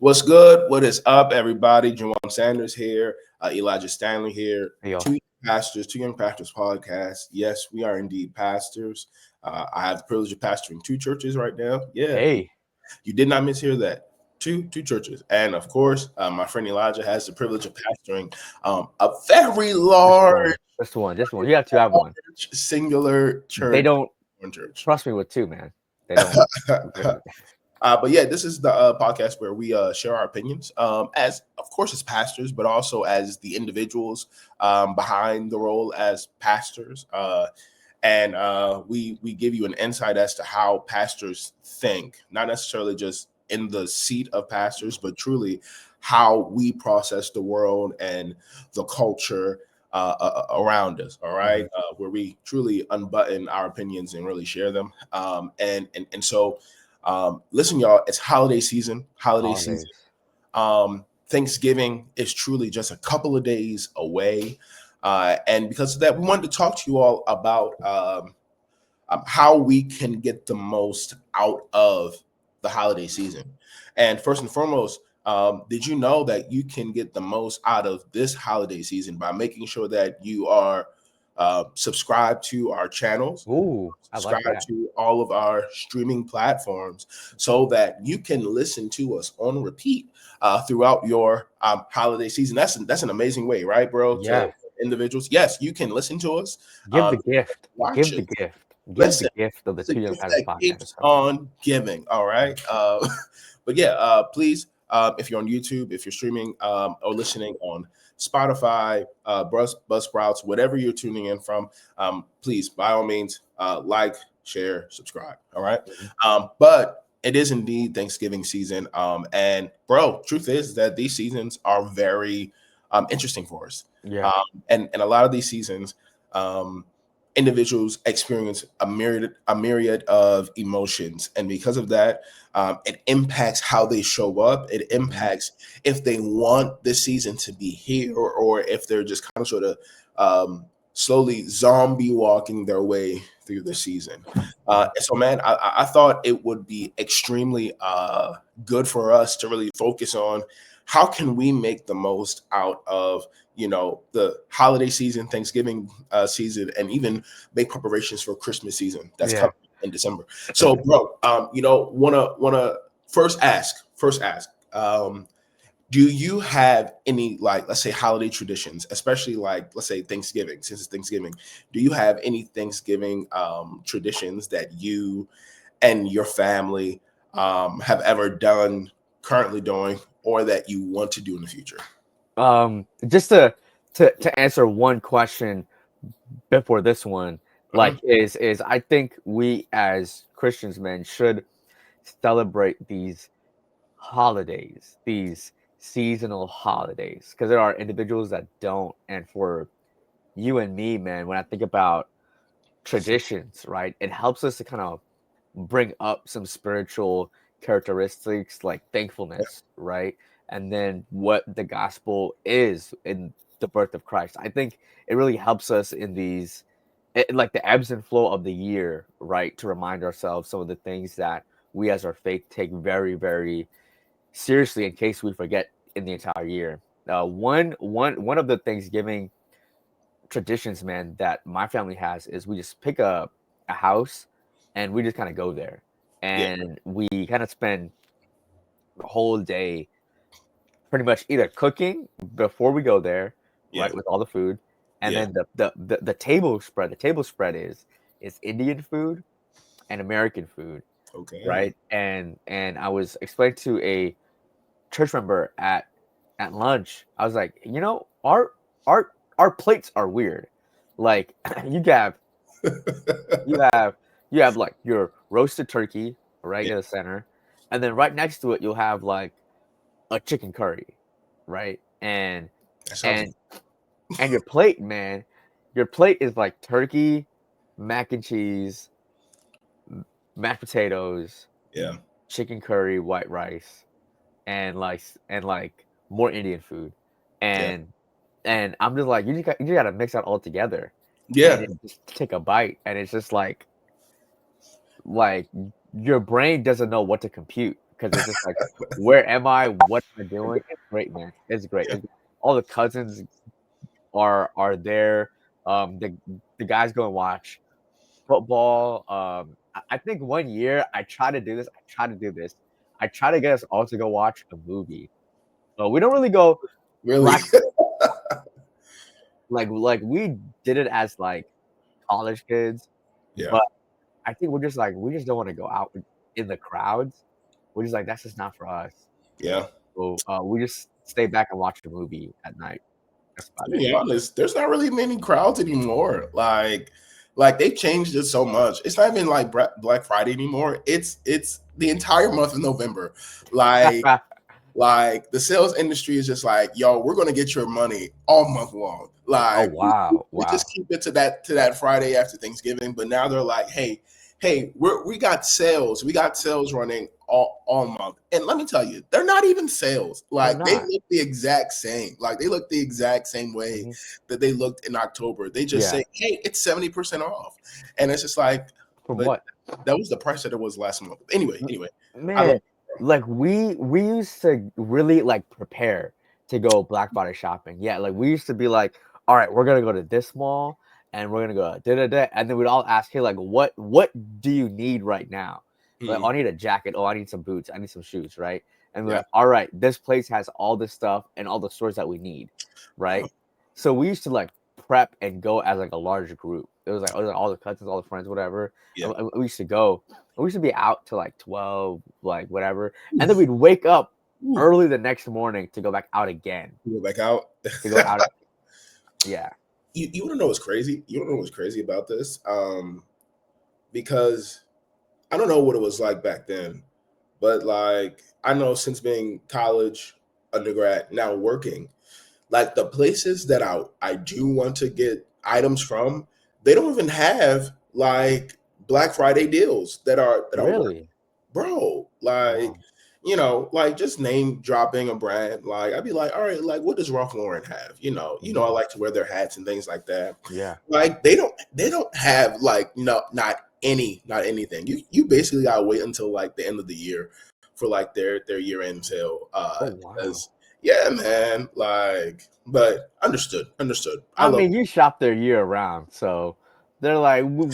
What's good? What is up, everybody? Jajuan Sanders here. Elijah Stanley here. Hey, yo. Two young pastors podcast. Yes, we are indeed pastors. I have the privilege of pastoring two churches right now. Yeah, Hey, you did not mishear that. Two churches, and of course, my friend Elijah has the privilege of pastoring a very just large, one. Just one. Just one. You have to have one. singular They church. don't One church. trust me with two, man. They don't. But yeah, this is the podcast where we share our opinions, as of course as pastors, but also as the individuals behind the role as pastors, and we give you an insight as to how pastors think, not necessarily just in the seat of pastors, but truly how we process the world and the culture around us. All right, where we truly unbutton our opinions and really share them, and so. Listen, y'all, it's holiday season. Holiday season. Holidays. Thanksgiving is truly just a couple of days away. And because of that, we wanted to talk to you all about how we can get the most out of the holiday season. And first and foremost, did you know that you can get the most out of this holiday season by making sure that you are subscribed to our channels, Ooh, I like subscribe that. to all of our streaming platforms so that you can listen to us on repeat throughout your holiday season. That's an amazing way, right, bro? To Yeah. individuals, yes, you can listen to us, Give the gift. watch Give the us. gift. Give the Listen, gift of the it's a Two Young gift Pastors that podcast. keeps on giving. All right. But yeah, please, if you're on YouTube, if you're streaming or listening on Spotify, Buzzsprouts, whatever you're tuning in from, please, by all means, like, share, subscribe. All right. Mhm. But it is indeed Thanksgiving season. And bro, truth is that these seasons are very interesting for us. Yeah. And a lot of these seasons, individuals experience a myriad of emotions, and because of that, it impacts how they show up. It Mhm. impacts if they want this season to be here, or if they're just kind of sort of slowly zombie walking their way through the season. Mhm. And so, man, I thought it would be extremely good for us to really focus on how can we make the most out of the holiday season, Thanksgiving season, and even make preparations for Christmas season that's Yeah. coming in December. For So, sure. bro, wanna first ask, do you have any, like, let's say, holiday traditions, especially like, let's say, Thanksgiving, since it's Thanksgiving? Do you have any Thanksgiving traditions that you and your family have ever done, currently doing, or that you want to do in the future? Just to answer one question before this one, Mhm. like is I think we as Christians, man, should celebrate these holidays, these seasonal holidays, because there are individuals that don't. And for you and me, man, when I think about traditions, right, it helps us to kind of bring up some spiritual characteristics like thankfulness, right? And then what the gospel is in the birth of Christ. I think it really helps us in these, like the ebbs and flow of the year, right? To remind ourselves some of the things that we as our faith take very, very seriously in case we forget in the entire year. One of the Thanksgiving traditions, man, that my family has is we just pick a house and we just kind of go there Yeah, and we kind of spend the whole day pretty much either cooking before we go there, yeah, right, with all the food, and yeah. then the table spread. The table spread is Indian food and American food, Okay. right? And I was explaining to a church member at lunch. I was like, our our plates are weird. Like you have you have you have like your roasted turkey right Yeah, in the center, and then right next to it you'll have like a chicken curry, right? that sounds. And and your plate, man, your plate is like turkey, mac and cheese, mashed potatoes, Yeah, chicken curry, white rice, and like more Indian food, yeah, and and I'm just like you just gotta mix that all together, and yeah, then just take a bite, and it's just like your brain doesn't know what to compute. because it's just like, where am I? What am I doing? It's great, man. It's great. Yeah. All the cousins are there. The guys go and watch football. I think one year I tried to do this. I try to get us all to go watch a movie. We don't really go Really? Black like we did it as like college kids, Yeah. but I think we just don't want to go out in the crowds. We're just like that's just not for us. Yeah. So we just stay back and watch the movie at night. That's about To it. be honest, there's not really many crowds anymore. Like they changed it so much. It's not even like Black Friday anymore. It's the entire month of November. Like like the sales industry is just like, yo, we're gonna get your money all month long. Oh Like wow, we just wow. keep it to that Friday after Thanksgiving. But now they're like, hey, we got sales. We got sales running all month. And let me tell you, they're not even sales. They're Like they not. look the exact same. Like they look the exact same way Hmm. that they looked in October. They just Yeah. say, hey, it's 70% off. And it's just like, From but what? that was the price that it was last month. Anyway, I love Man, like we used to really like prepare to go Black Friday shopping. Yeah, like we used to be like, all right, we're gonna go to this mall and we're gonna go da da da, and then we'd all ask, hey, like what do you need right now? Like, oh, Mhm. I need a jacket. Oh, I need some boots. I need some shoes, right? And we're Yeah. like, all right, this place has all this stuff and all the stores that we need, right? So we used to like prep and go as like a large group. It was like all the cousins, all the friends, whatever. Yeah. And we used to go. We used to be out till like 12, like whatever. And then Oof. we'd wake up Ooh. early the next morning to go back out again. Go back out. To go out. Yeah. You want to know what's crazy? You want to know what's crazy about this? Because I don't know what it was like back then, but like I know since being college, undergrad, now working, like the places that I do want to get items from, they don't even have like Black Friday deals that are worth, Really? bro. Like, Wow. like just name dropping a brand. Like I'd be like, all right, like what does Ralph Lauren have? I Hmm. like to wear their hats and things like that. Yeah. Like they don't have like no not anything. You basically gotta wait until like the end of the year for like their year end sale. Oh wow. Because yeah, man, like but understood. I I love mean, you shop there year round, so they're like, we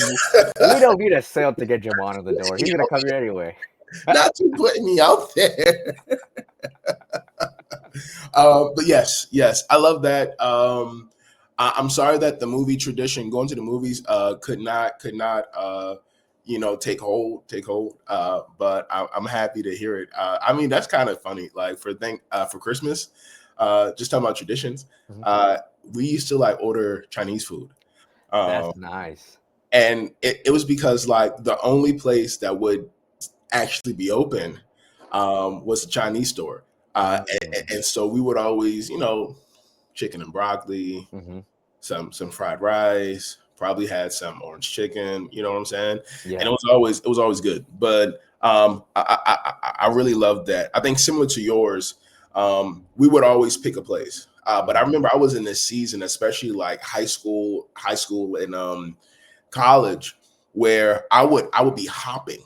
don't need a sale to get Jajuan in the door. He's gonna come here anyway. not you putting me out there. But yes, I love that. I'm sorry that the movie tradition, going to the movies, could not take hold. But I'm happy to hear it. I mean, that's kind of funny. Like for Christmas, just talking about traditions. Mhm. Uh, we used to like order Chinese food. That's Um, nice. and it was because like the only place that would actually be open was a Chinese store. Mm. And so we would always, chicken and broccoli, Hmm. some fried rice, probably had some orange chicken, you know what I'm saying? And Yeah. it was always good. But I really loved that. I think similar to yours, we would always pick a place. But I Mhm. remember I was in this season, especially like high school and college, where I would be hopping.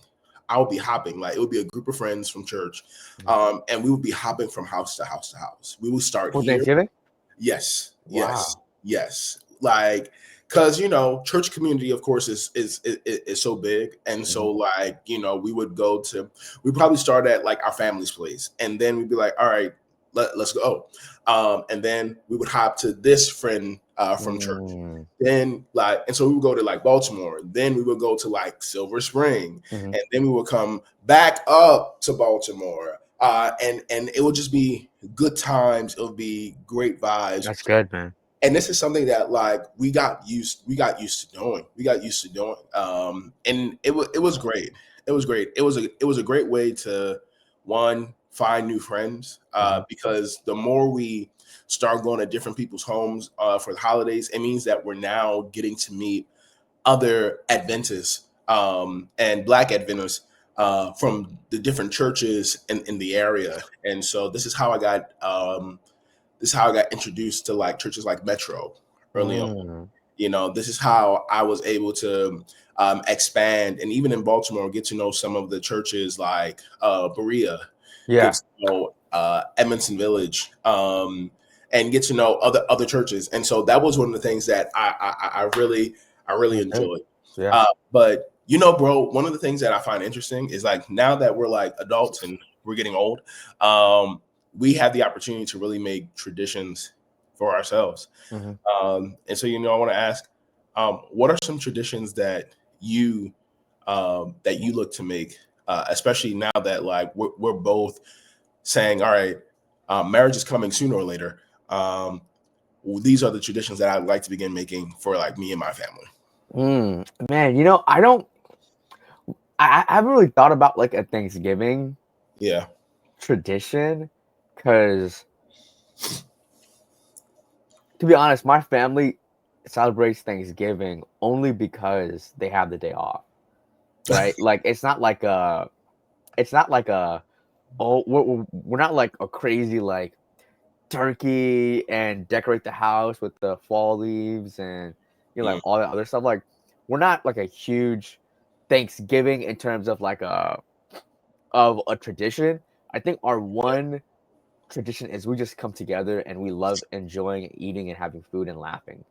I would be hopping. Like it would be a group of friends from church, Mhm. and we would be hopping from house to house to house. We would start For here. Thanksgiving? Yes, yes, Wow. yes. Like, cause church community, of course, is so big, and Hmm. so like we probably start at like our family's place, and then we'd be like, all right, let's go, and then we would hop to this friend from church. Mm. Then like, and so we would go to like Baltimore. Then we would go to like Silver Spring, Hmm. and then we would come back up to Baltimore. And it would just be good times. It would be great vibes. That's good, man. And this is something that like we got used to doing. And it was great. It was a great way to one find new friends, Hmm. because the more we start going to different people's homes for the holidays, it means that we're now getting to meet other Adventists, and Black Adventists from the different churches in the area. And so this is how I got introduced to like churches like Metro early on. Mm. This is how I was able to expand, and even in Baltimore, get to know some of the churches like Berea, get Yeah. to know Edmondson Village, and get to know other churches. And so that was one of the things that I really That's great. enjoyed. Yeah. But bro, one of the things that I find interesting is like now that we're like adults and we're getting old, we have the opportunity to really make traditions for ourselves. Hmm. And so, I want to ask, what are some traditions you that you look to make, especially now that like we're both saying, all right, marriage is coming sooner or later. Um, these are the traditions that I'd like to begin making for like me and my family. Man, I don't. I haven't really thought about like a Thanksgiving Yeah. tradition, because to be honest, my family celebrates Thanksgiving only because they have the day off, right? Like it's not like a oh we're not like a crazy like turkey and decorate the house with the fall leaves and like Mm, all that other stuff. Like we're not like a huge Thanksgiving in terms of like a tradition. I think our one tradition is we just come together and we love enjoying eating and having food and laughing.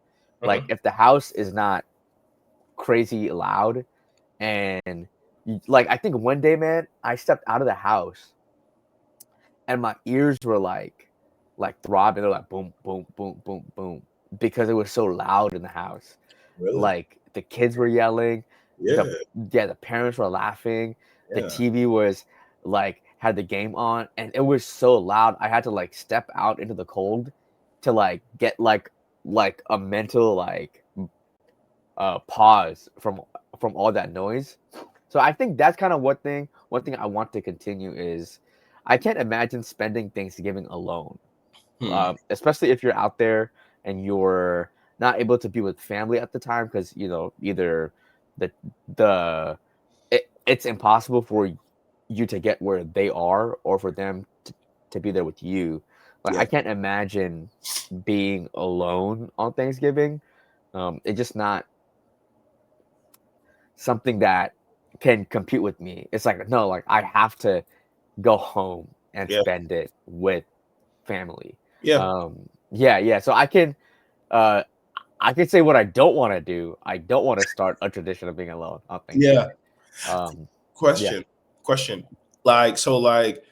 Like mhm. if the house is not crazy loud and like I think one day, man, I stepped out of the house and my ears were like throbbing. They're like boom, boom, boom, boom, boom, because it was so loud in the house. Really? Like the kids were yelling, the Yeah. yeah, the parents were laughing, the Yeah. TV was like had the game on, and it was so loud. I had to like step out into the cold to like get like a mental like pause from all that noise. So I think that's kind of one thing I want to continue is I can't imagine spending Thanksgiving alone, Hmm. especially if you're out there and you're not able to be with family at the time because either the it's impossible for you to get where they are or for them to be there with you. Like I Yeah. can't imagine being alone on Thanksgiving. It's just not something that can compete with me. It's like no, like I have to go home and Yeah. spend it with family. Yeah. Yeah, yeah. So uh I can say what I don't want to do. I don't want to start a tradition of being alone on Yeah. Thanksgiving. Um yeah. Question. Like, so like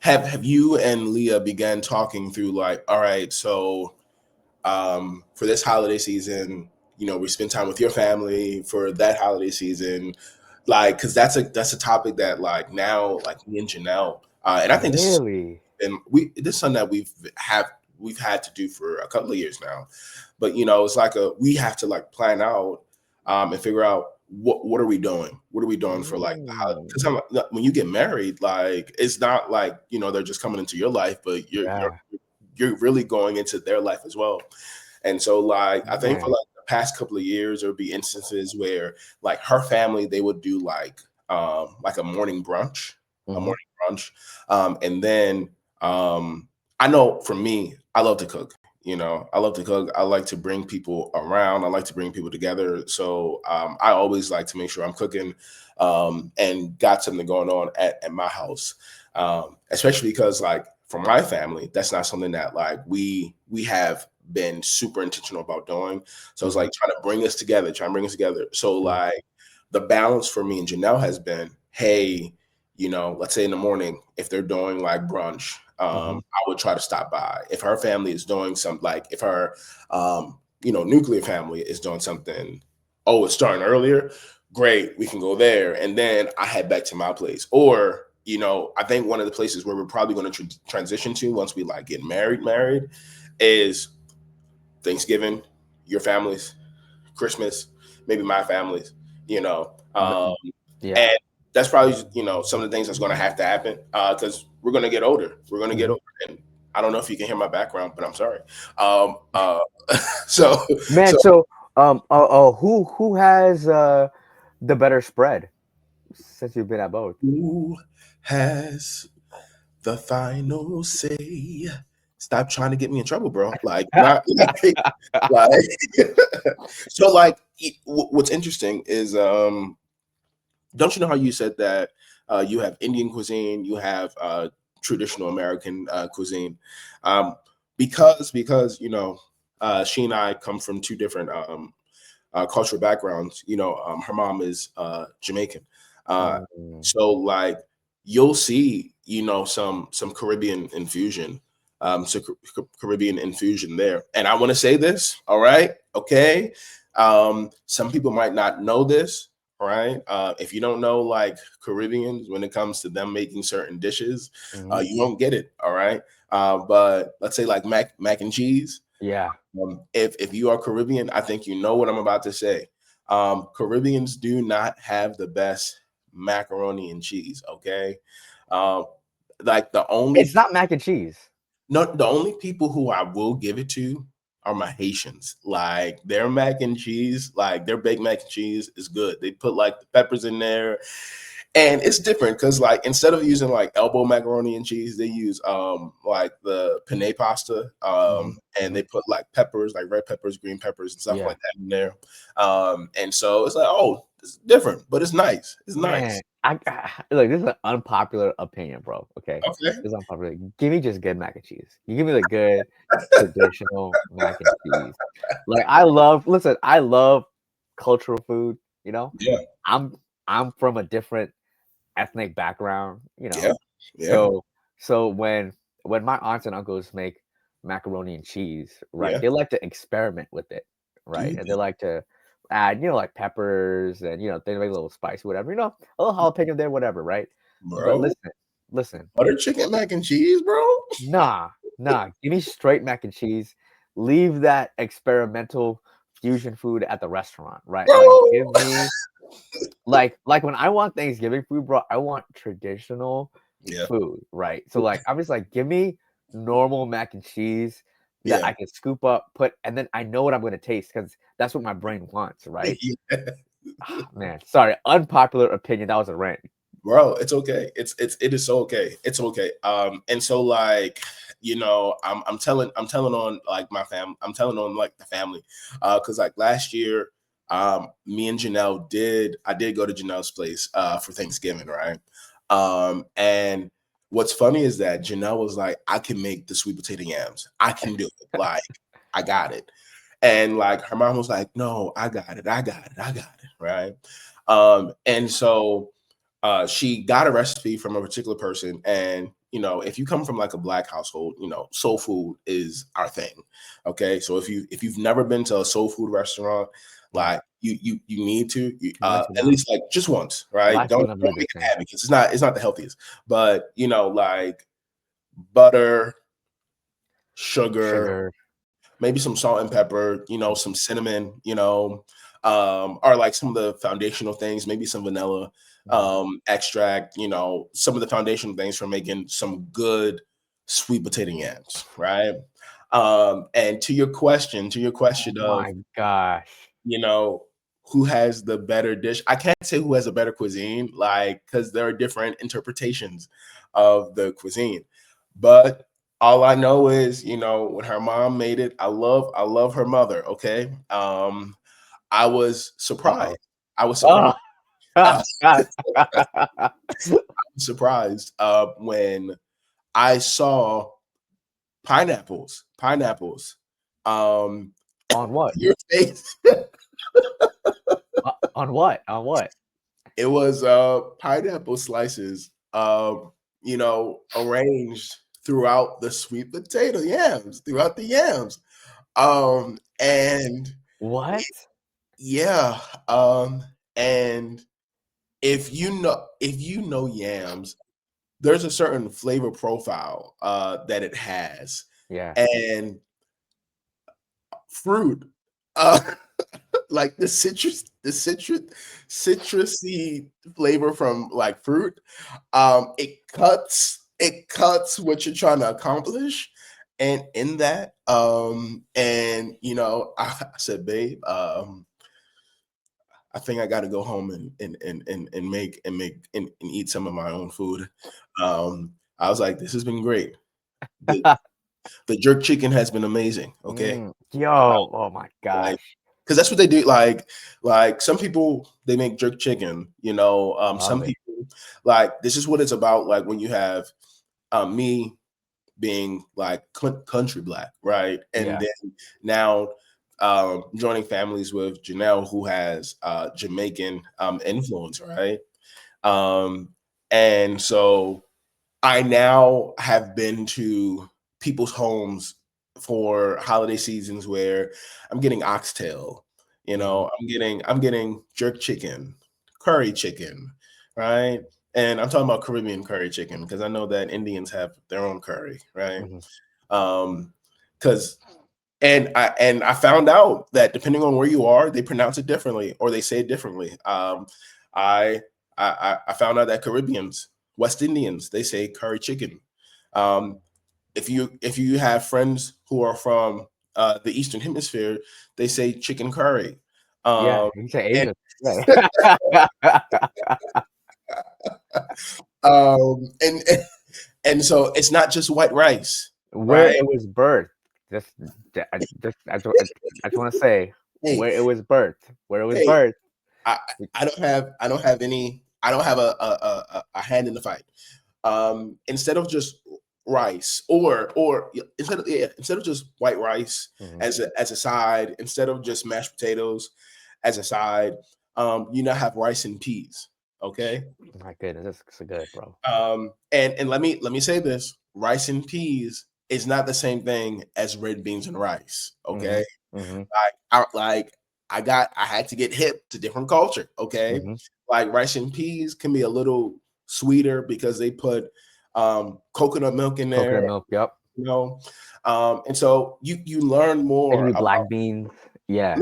have you and Leah began talking through like, all right, so for this holiday season, we spend time with your family for that holiday season, like, because that's a topic that like now like me and Janelle, and I think this is Really? and this is something that we've had to do for a couple of years now. But it's like we have to like plan out, and figure out what are we doing? What are we doing for like the holiday? Mm, Because when you get married, like it's not like they're just coming into your life, but yeah, you're really going into their life as well. And so, like, I think for man. like the past couple of years, there would be instances where, like, her family, they would do like a Hmm. morning brunch, and then I know for me, I love to cook. I love to cook. I like to bring people around. I like to bring people together. So I always like to make sure I'm cooking, and got something going on at my house, especially because like for my family, that's not something that like we have been super intentional about doing. So it's Hmm. like trying to bring us together. So Yeah. like the balance for me and Janelle has been, hey, let's say in the morning, if they're doing like brunch, Hmm. I would try to stop by. If her family is doing something, like if her, nuclear family is doing something, oh, it's starting earlier, great, we can go there. And then I head back to my place. Or, I think one of the places where we're probably going to transition to once we like get married is Thanksgiving, your families, Christmas, maybe my families, you know. Th- Yeah. And that's probably, some of the things that's going to have to happen, because we're going to get older. We're going to get Hmm. older. And I don't know if you can hear my background, but I'm sorry. Um, uh, so, Man, so so who has the better spread since you've been at both? who has the final say? stop trying to get me in trouble, bro. Like, not like so. Like, what's interesting is, don't you know how you said that you have Indian cuisine, you have traditional American cuisine, um, because she and I come from two different cultural backgrounds. Her mom is Jamaican, uh, Mm, so like you'll see some Caribbean infusion, Caribbean infusion there. And I want to say this, all right, okay. Some people might not know this, all right. If you don't know like Caribbeans when it comes to them making certain dishes, mhm. you won't get it, all right. But let's say like mac and cheese. Yeah. If you are Caribbean, I think you know what I'm about to say. Caribbeans do not have the best macaroni and cheese. Okay, um, like the It's only not mac and cheese. no, the only people who I will give it to are my Haitians. Like their mac and cheese, like their baked mac and cheese is good. They put like the peppers in there, and it's different because like instead of using like elbow macaroni and cheese, they use like the penne pasta, Mhm, and they mhm. put like peppers, like red peppers, green peppers, and stuff Yeah. like that in there. And so it's like, oh, it's different, but it's nice. It's Man, nice. look, this is an unpopular opinion, bro, okay? Okay. This is unpopular. Give me just good mac and cheese. You give me the good traditional mac and cheese. Like, I love cultural food, you know? Yeah. I'm I'm from a different ethnic background, Yeah. Yeah. so so when my aunts and uncles make macaroni and cheese, right, Yeah. they like to experiment with it, Do right? And they that, like to add, like peppers and they make a little spicy, whatever, a little jalapeno there, whatever, right? But bro. listen, Butter chicken mac and cheese, bro. nah, nah, give me straight mac and cheese. Leave that experimental fusion food at the restaurant, right? Like Bro. give me like, when I want Thanksgiving food, bro, I want traditional Yeah. food, right? So, like, I'm just like, "Give me normal mac and cheese that Yeah. I can scoop up, put and then I know what I'm gonna taste because that's what my brain wants, right?" Yeah. Ah, man, sorry, unpopular opinion, that was a rant. Bro, it's okay. It is so okay. It's okay. And so like, I'm telling on like my fam, I'm telling on like the family. Because like last year, me and Janelle I did go to Janelle's place for Thanksgiving, right? And what's funny is that Janelle was like, I can make the sweet potato yams. I can do it. Like, I got it. And like her mom was like, no, I got it, I got it, right? And so she got a recipe from a particular person. And if you come from like a black household, soul food is our thing. Okay, so if you've never been to a soul food restaurant, Yeah, like you need to you want to at know. least like just once, right? Black don't people never do don't this make it thing. bad because it's not the healthiest. But like butter, sugar, Sugar, maybe some salt and pepper, some cinnamon, or like some of the foundational things, maybe some vanilla mhm, extract, some of the foundational things for making some good sweet potato yams, right? And to your question oh of, my gosh. you know, who has the better dish? I can't say who has a better cuisine, like, because there are different interpretations of the cuisine. But all I know is, when her mom made it, I love her mother. Okay. I was Uh-oh. surprised. I was surprised. Oh. Uh, surprised when I saw pineapples. Um, On what? your face. On what? On what? It was pineapple slices, arranged throughout the sweet potato yams, throughout the yams. And What? yeah, and if you know yams, there's a certain flavor profile that it has, Yeah. and fruit, uh, like the citrusy flavor from like fruit, it cuts what you're trying to accomplish. And in that, and I said, babe, I think I got to go home and make and eat some of my own food. I was like, this has been great. The jerk chicken has been amazing. Okay, Yo, oh my like gosh. because that's what they do. Like some people they make jerk chicken. Love Some it. people like this is what it's about. Like when you have me being like country black, right? And Yeah. then now joining families with Janelle, who has Jamaican influence, right? Um, and so I now have been to people's homes for holiday seasons where I'm getting oxtail, Mhm. I'm getting jerk chicken, curry chicken, right? And I'm talking about Caribbean curry chicken because I know that Indians have their own curry, right? Mhm. Um, because and I found out that depending on where you are, they pronounce it differently or they say it differently. I I found out that Caribbeans, West Indians, they say curry chicken. Um, if you have friends who are from the Eastern Hemisphere, they say chicken curry. Yeah, Um, he's an and Asian. Yeah. and and so it's not just white rice, Where right? it was birthed. Just, I just want to say Hey, where it was birthed. Where it was hey, birthed. I I don't have a hand in the fight. Instead of just rice or instead of just white rice Mhm. as a side, instead of just mashed potatoes as a side, you now have rice and peas. Okay. My goodness, that's so good, bro. And let me say this: rice and peas is not the same thing as red beans and rice. Okay. Mhm. Mhm. Like I had to get hip to different culture. Okay, Mhm. like rice and peas can be a little sweeter because they put coconut milk in Coconut there, milk. Yep. you know, and so you learn It can more be about. black beans. Yeah.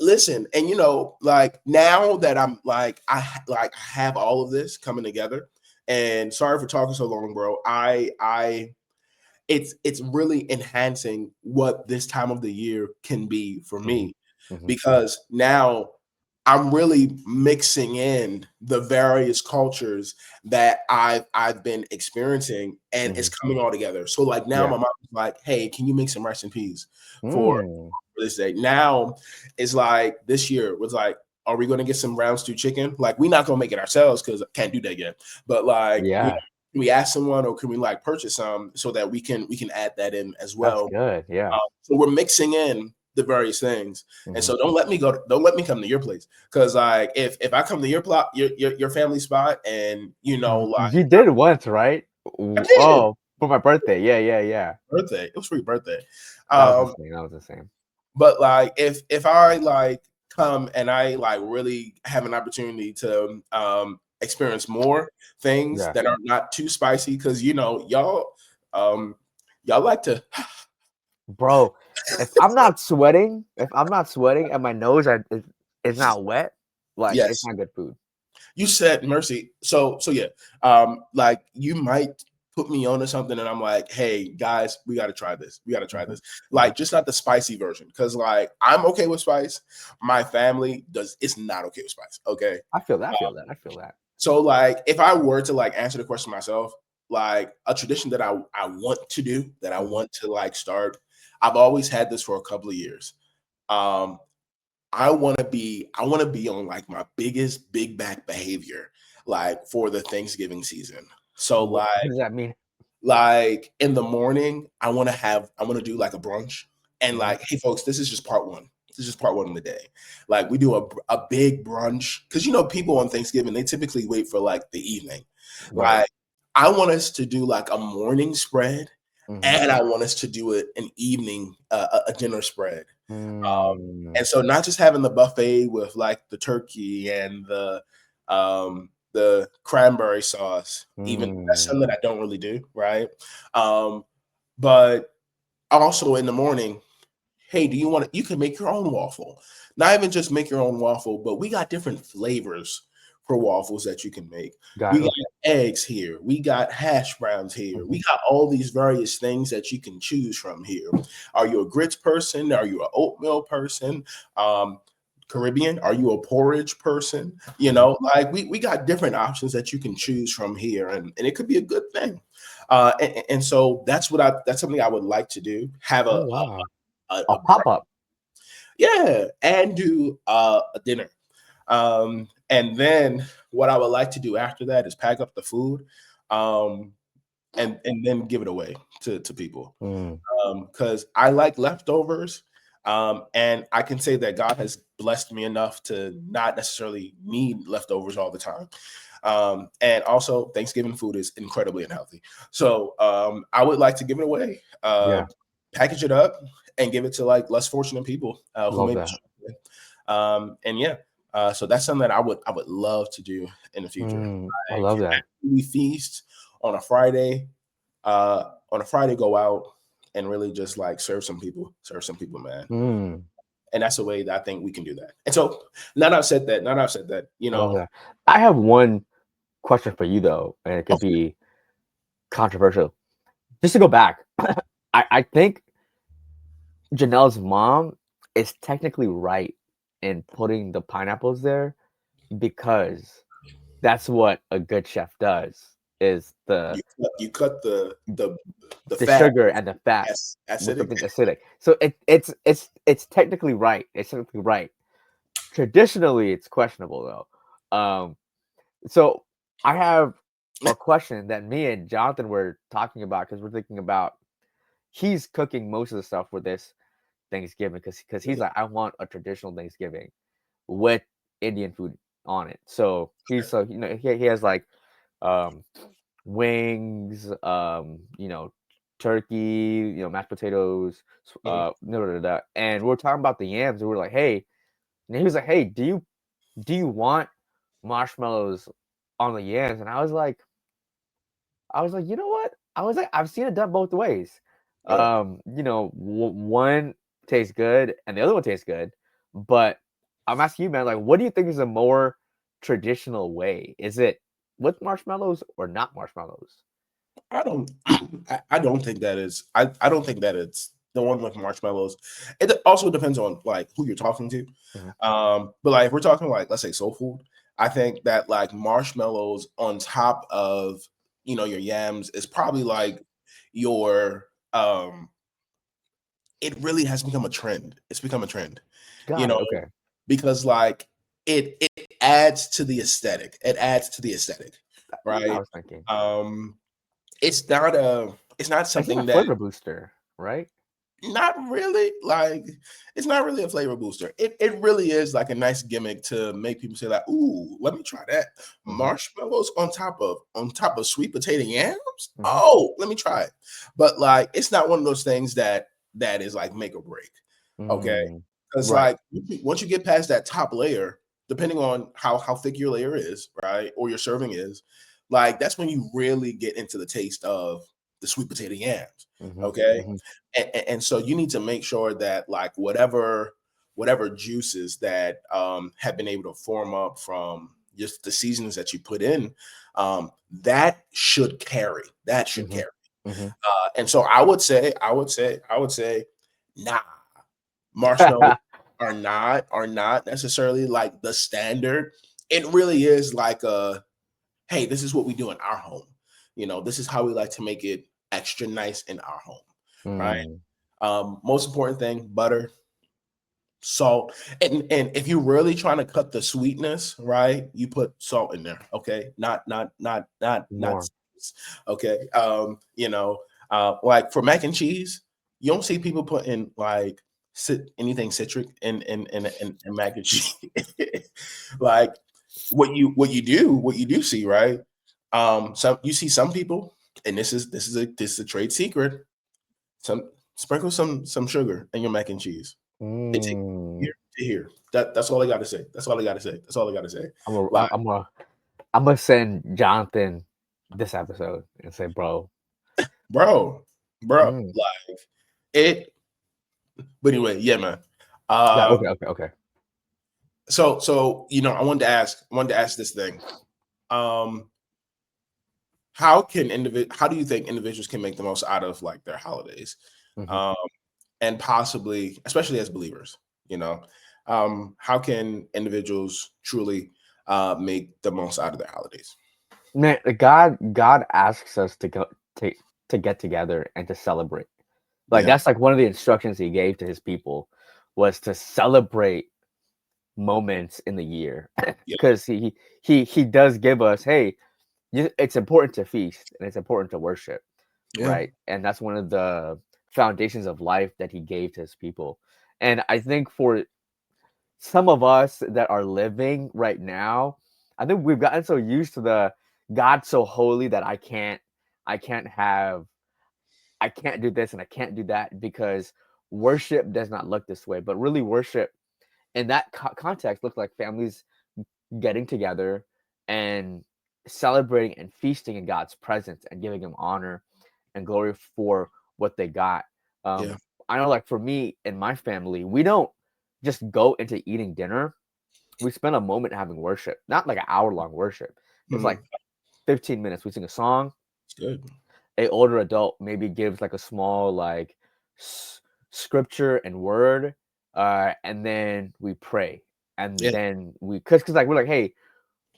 Listen, and like now that I'm like I have all of this coming together. And sorry for talking so long, bro. It's really enhancing what this time of the year can be for Mhm. me Mhm. because now I'm really mixing in the various cultures that I've been experiencing and it's Mhm. coming all together. So like now Yeah. my mom's like, hey, can you make some rice and peas for Mm. this day? Now it's like this year was like, are we gonna get some round stew chicken? Like we're not gonna make it ourselves because I can't do that yet. But like Yeah. can we ask someone or can we like purchase some so that we can add that in as That's well? good. Yeah. So we're mixing in the various things, and Mhm. so don't let me come to your place because like if I come to your plot your family spot and like You did once, right? I did Oh, for my birthday. Yeah. Yeah. Yeah. birthday, it was for your birthday, That was um insane. That was insane. but like if I like come and I like really have an opportunity to experience more things Yeah. that are not too spicy because um y'all like to Bro, if I'm not sweating and my nose is not wet, like it's yes. not good food. You said mercy. So yeah. Like you might put me on to something and I'm like, hey guys, we gotta try this. We gotta try Mhm. this. Mhm. Like just not the spicy version. Cause like I'm okay with spice. My family does it's not okay with spice. Okay. I feel that. I Uh, feel that. I feel that. so like if I were to like answer the question myself, like a tradition that I want to do, that I Mhm. want to like start, I've always had this for a couple of years. Um, I want to be on like my biggest big back behavior like for the Thanksgiving season. So What does that mean? like in the morning, I want to do like a brunch and Mhm. like hey folks, this is just part 1. This is just part 1 of the day. Like we do a big brunch cuz people on Thanksgiving they typically wait for like the evening. Right. Like I want us to do like a morning spread Mhm. and I want us to do it an evening a dinner spread. Mm. And so not just having the buffet with like the turkey and the cranberry sauce, even that's Mm. something I don't really do, right? Um, but also in the morning, hey, do you want to? You can make your own waffle. Not even just make your own waffle, but we got different flavors for waffles that you can make. We Got got okay. eggs here. We got hash browns here. We Mhm. got all these various things that you can choose from here. Are you a grits person? Are you an oatmeal person? Um, Caribbean? Are you a porridge person? You Mhm. know, like we got different options that you can choose from here, and it could be a good thing. And so that's something I would like to do. Have Oh wow. A a pop up. yeah, and do a dinner. And then what I would like to do after that is pack up the food, um, and then give it away to people. Mm, Because I like leftovers. And I can say that God has blessed me enough to not necessarily need leftovers all the time. And also, Thanksgiving food is incredibly unhealthy. So I would like to give it away, yeah, package it up, and give it to like less fortunate people who love may be that. struggling. And yeah, so that's something that I would love to do in the future. I Like love that. we feast on a Friday, go out and really just like serve some people, man. Mm, And that's a way that I think we can do that. And so now that I've said that, you I love know, that. I have one question for you though, and it could okay, be controversial. Just to go back, I think Janelle's mom is technically right in putting the pineapples there because that's what a good chef does is you cut the the fat sugar and the fat with acidic. something acidic. So it's technically right. It's technically right. Traditionally, it's questionable though. So I have a question that me and Jonathan were talking about because we're thinking about he's cooking most of the stuff for this Thanksgiving because he's like I want a traditional Thanksgiving with Indian food on it. So he has like um wings, turkey, mashed potatoes, Mhm. and we're talking about the yams, and we're like, hey, and he was like, hey, do you want marshmallows on the yams? And I was like, you know what? I was like, I've seen it done both ways. Right. One tastes good and the other one tastes good, but I'm asking you, man, like, what do you think is a more traditional way? Is it with marshmallows or not marshmallows? I don't I don't think that is I don't think that it's the one with marshmallows. It also depends on like who you're talking to. Mhm. But like if we're talking like let's say soul food, I think that like marshmallows on top of your yams is probably like your it really has become a trend. It's become a trend, you Got it. know, Okay. because like it adds to the aesthetic. It adds to the aesthetic, That's what I right? was thinking. Um it's not It's like a something that flavor booster, right? not really like it's not really a flavor booster. It really is like a nice gimmick to make people say like, "Ooh, let me try that." Mhm, Marshmallows on top of sweet potato yams? mhm, Oh, let me try it. But like it's not one of those things that is like make or break. Okay? mm, Cuz right, like once you get past that top layer, depending on how thick your layer is, right? Or your serving is, like that's when you really get into the taste of the sweet potato yams. mhm, Okay? mhm, And so you need to make sure that like whatever juices that have been able to form up from just the seasonings that you put in, that should mhm, carry. mhm. And so I would say nah, marshmallows are not necessarily like the standard. It really is like hey, this is what we do in our home. This is how we like to make it extra nice in our home, right? Mm. Most important thing, butter, salt, and if you're really trying to cut the sweetness, right, you put salt in there. Okay, not More. okay. Like for mac and cheese, you don't see people putting like anything citric in mac and cheese. Like what you do see, right? Some you see some people, and this is a trade secret. Some sprinkle some sugar in your mac and cheese. It takes Mm. here to here. That's all I got to say. That's all I got to say. That's all I got to say. I'm a, Like, I'm a, I'm gonna send Jonathan this episode and say, bro. bro, Mm. like it. But anyway, yeah, man. Yeah. Um, Okay. Okay. Okay. so I wanted to ask this thing. Um, how do you think individuals can make the most out of like their holidays? Mhm. Um, and possibly, especially as believers, you know. How can individuals truly make the most out of their holidays? Man, God asks us to go to get together and to celebrate. Like Yeah, that's like one of the instructions he gave to his people was to celebrate moments in the year yeah, because he does give us, hey, it's important to feast and it's important to worship, yeah, right? And that's one of the foundations of life that he gave to his people. And I think for some of us that are living right now, I think we've gotten so used to the God so holy that I can't have I can't do this and I can't do that because worship does not look this way. But really, worship in that context looks like families getting together and celebrating and feasting in God's presence and giving Him honor and glory for what they got. yeah. I know, like for me and my family, we don't just go into eating dinner. We spend a moment having worship, not like an hour long worship. It's like Hmm. 15 minutes. We sing a song, It's good. a older adult maybe gives like a small like s- scripture and word, and then we pray, and Yeah, then we because like we're like, hey,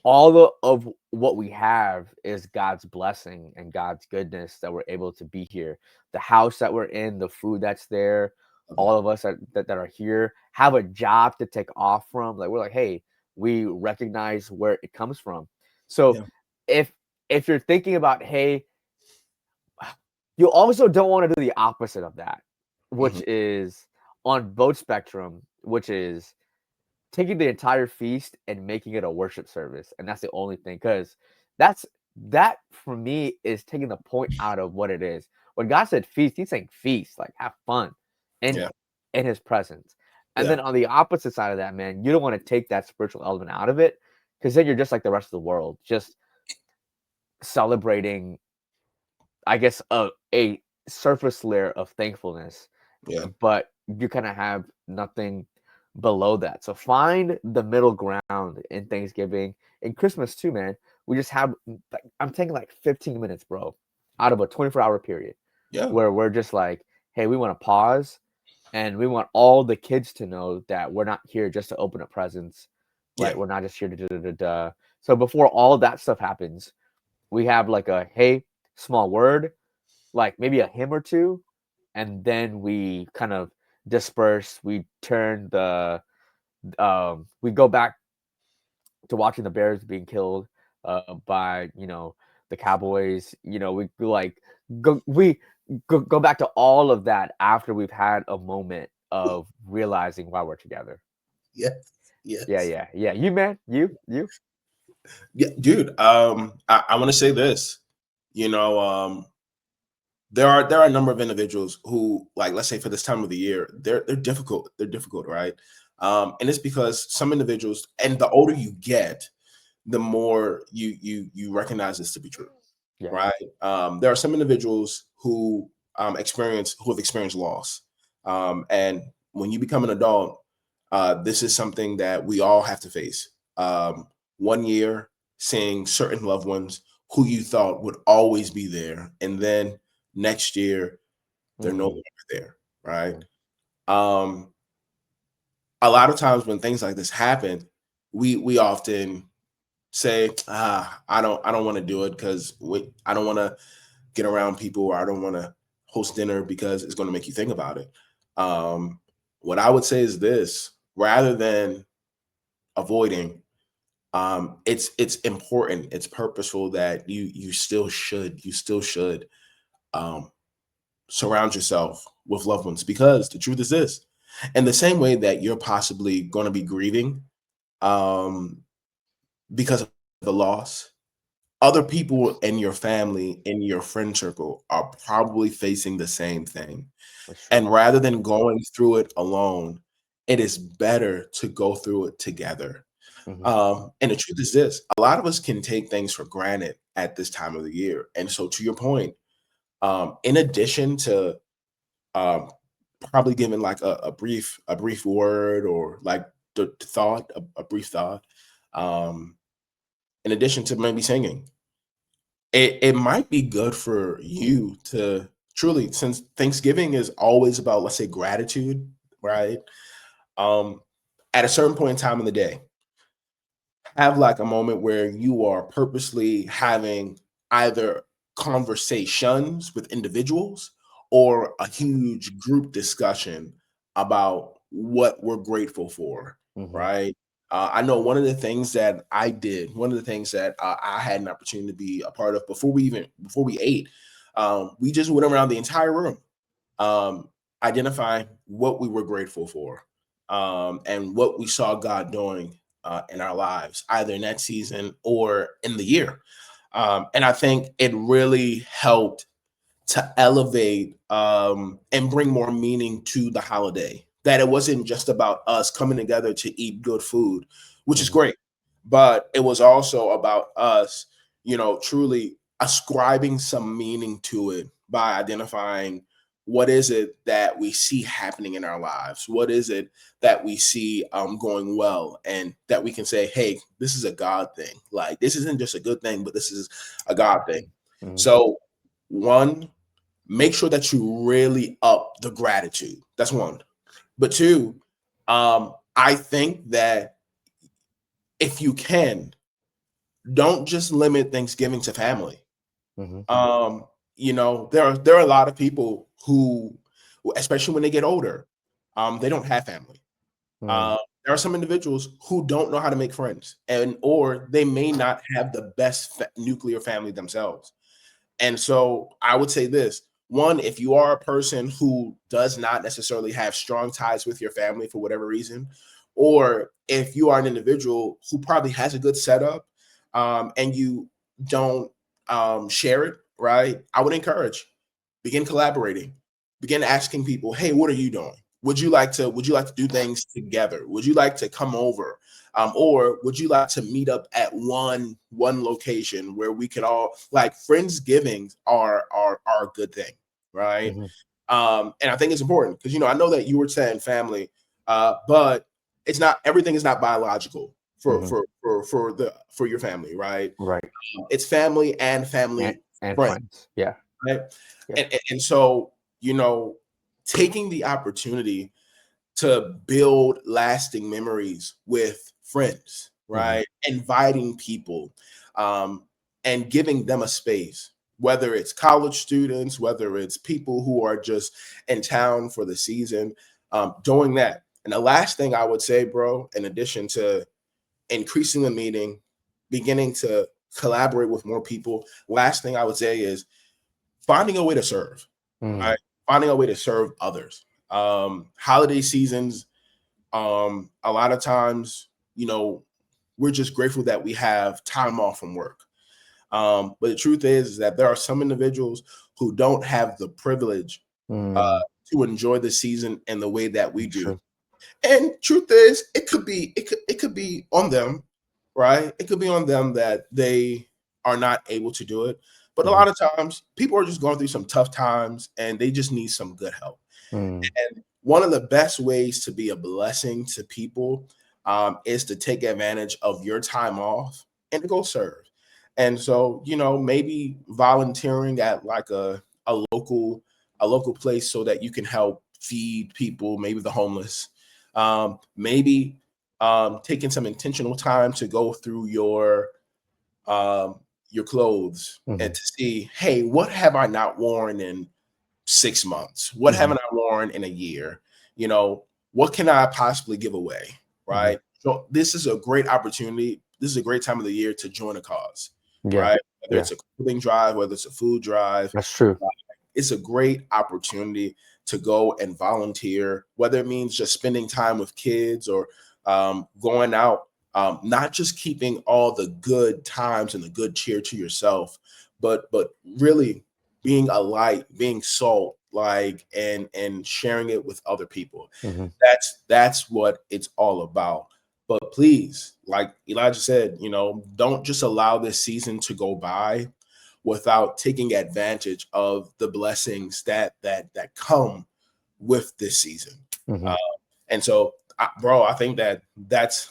all of what we have is God's blessing and God's goodness that we're able to be here. The house that we're in, the food that's there, love all that. of us that are here have a job to take off from. Like we're like, hey, we recognize where it comes from. So Yeah, if if you're thinking about, hey, you also don't want to do the opposite of that, hmm, which is on both spectrum, which is taking the entire feast and making it a worship service. And that's the only thing, because that's that for me is taking the point out of what it is. When God said feast, he's saying feast, like have fun in yeah, in his presence. And yeah, then on the opposite side of that, man, you don't want to take that spiritual element out of it because then you're just like the rest of the world, just celebrating, I guess, a surface layer of thankfulness, yeah, but you kind of have nothing below that. So find the middle ground in Thanksgiving and Christmas too, man. We just have, like, I'm taking like 15 minutes, bro, out of a 24-hour period yeah, where we're just like, hey, we want to pause and we want all the kids to know that we're not here just to open up presents, yeah, right? We're not just here to da da da. So before all that stuff happens, we have like a hey, small word, like maybe a hymn or two, and then we kind of disperse. We turn the we go back to watching the Bears being killed by the Cowboys. We like go back to all of that after we've had a moment of realizing why we're together. yes, Yeah, yes. yeah, yeah. You man, you. Yeah, dude. I want to say this. You know, there are a number of individuals who, like, let's say for this time of the year, they're difficult. They're difficult, right? And it's because some individuals, and the older you get, the more you recognize this to be true, Yeah. right? There are some individuals who who have experienced loss, and when you become an adult, this is something that we all have to face. One year, seeing certain loved ones who you thought would always be there, and then next year they're no Mm-hmm. longer there, right? Um, a lot of times when things like this happen, we often say, I don't want to do it because I don't want to get around people, or I don't want to host dinner because it's going to make you think about it. Um, what I would say is this: rather than avoiding, it's important, it's purposeful that you still should um, surround yourself with loved ones, because the truth is this: in the same way that you're possibly going to be grieving um, because of the loss, other people in your family, in your friend circle, are probably facing the same thing. That's true. And rather than going through it alone, it is better to go through it together. Mm-hmm. And the truth is this: a lot of us can take things for granted at this time of the year. And so, to your point, in addition to um, probably giving like a brief word, or like the thought, a brief thought, um, in addition to maybe singing, it might be good for you to truly, since Thanksgiving is always about, let's say, gratitude, right? Um, at a certain point in time in the day, have like a moment where you are purposely having either conversations with individuals or a huge group discussion about what we're grateful for, Mhm. right? I know one of the things that I did, one of the things that I had an opportunity to be a part of before we ate, we just went around the entire room, um, identify what we were grateful for, and what we saw God doing in our lives, either in that season or in the year. And I think it really helped to elevate and bring more meaning to the holiday. That it wasn't just about us coming together to eat good food, which is Mhm. great, but it was also about us, truly ascribing some meaning to it by identifying what is it that we see happening in our lives, what is it that we see going well, and that we can say, hey, this is a God thing. Like, this isn't just a good thing, but this is a God thing. Mhm. So, one, make sure that you really up the gratitude. That's one. But two, I think that if you can, don't just limit Thanksgiving to family. Mhm. Um, there are a lot of people who, especially when they get older, they don't have family. Mm. Uh, there are some individuals who don't know how to make friends, and or they may not have the best nuclear family themselves. And so I would say this: one, if you are a person who does not necessarily have strong ties with your family for whatever reason, or if you are an individual who probably has a good setup, and you don't share it, right? I would encourage, begin collaborating, begin asking people, hey, what are you doing? Would you like to do things together? Would you like to come over? Or would you like to meet up at one location where we could all, like, friendsgivings are a good thing, right? Mhm. And I think it's important because, I know that you were saying family, but it's not, everything is not biological for Mhm. for your family, right? Right. It's family and family And friends, friends. Yeah. right? Yeah. And so, taking the opportunity to build lasting memories with friends, Mhm. right? Inviting people, um, and giving them a space, whether it's college students, whether it's people who are just in town for the season, doing that. And the last thing I would say, bro, in addition to increasing the meeting, beginning to collaborate with more people, last thing I would say is finding a way to serve, Mm. right? Finding a way to serve others. Holiday seasons, a lot of times, we're just grateful that we have time off from work. But the truth is that there are some individuals who don't have the privilege uh, Mm. to enjoy the season in the way that we That's do. true. And truth is, it could be on them, right? It could be on them that they are not able to do it. But a Mhm. lot of times, people are just going through some tough times, and they just need some good help. Mm. And one of the best ways to be a blessing to people, is to take advantage of your time off and to go serve. And so, maybe volunteering at like a local place so that you can help feed people, maybe the homeless. Maybe taking some intentional time to go through um, your clothes and Mhm. to see, hey, what have I not worn in 6 months? What Mhm. haven't I worn in a year? You know, what can I possibly give away? Mhm. Right. So this is a great opportunity. This is a great time of the year to join a cause, Yeah. right? Whether Yeah. it's a clothing drive, whether it's a food drive, That's true. it's a great opportunity to go and volunteer, whether it means just spending time with kids or going out, not just keeping all the good times and the good cheer to yourself, but really being a light, being salt, like, and sharing it with other people. Mhm. That's what it's all about. But please, like Elijah said, don't just allow this season to go by without taking advantage of the blessings that come with this season. Uh, Mhm. and so, bro, I think that's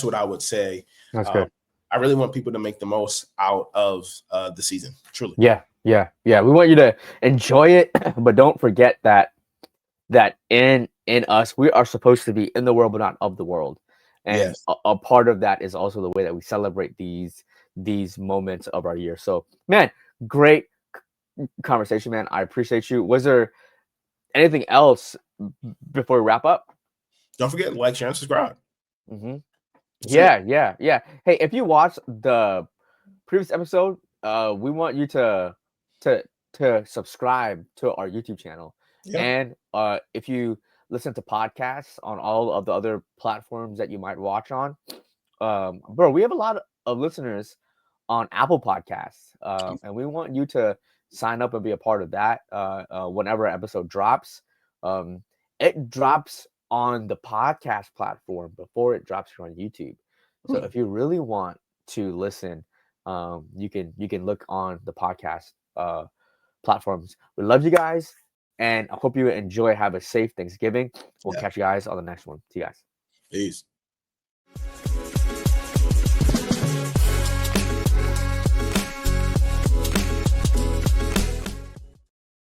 what I would say. That's Um, good. I really want people to make the most out of the season. Truly. Yeah. Yeah. Yeah. We want you to enjoy it, but don't forget that in us. We are supposed to be in the world, but not of the world. And Yes. a part of that is also the way that we celebrate these moments of our year. So, man, great conversation, man. I appreciate you. Was there anything else before we wrap up? Don't forget, like, share, and subscribe. Mm-hmm. That's it. Yeah. Hey, if you watched the previous episode, we want you to subscribe to our YouTube channel, Yeah. and if you listen to podcasts on all of the other platforms that you might watch on, bro, we have a lot of listeners on Apple Podcasts, and we want you to sign up and be a part of that. Whenever an episode drops, um, it drops on the podcast platform before it drops here on YouTube. So Hmm. if you really want to listen, you can look on the podcast platforms. We love you guys, and I hope you enjoy. Have a safe Thanksgiving. We'll Yeah. catch you guys on the next one. See you guys. Peace.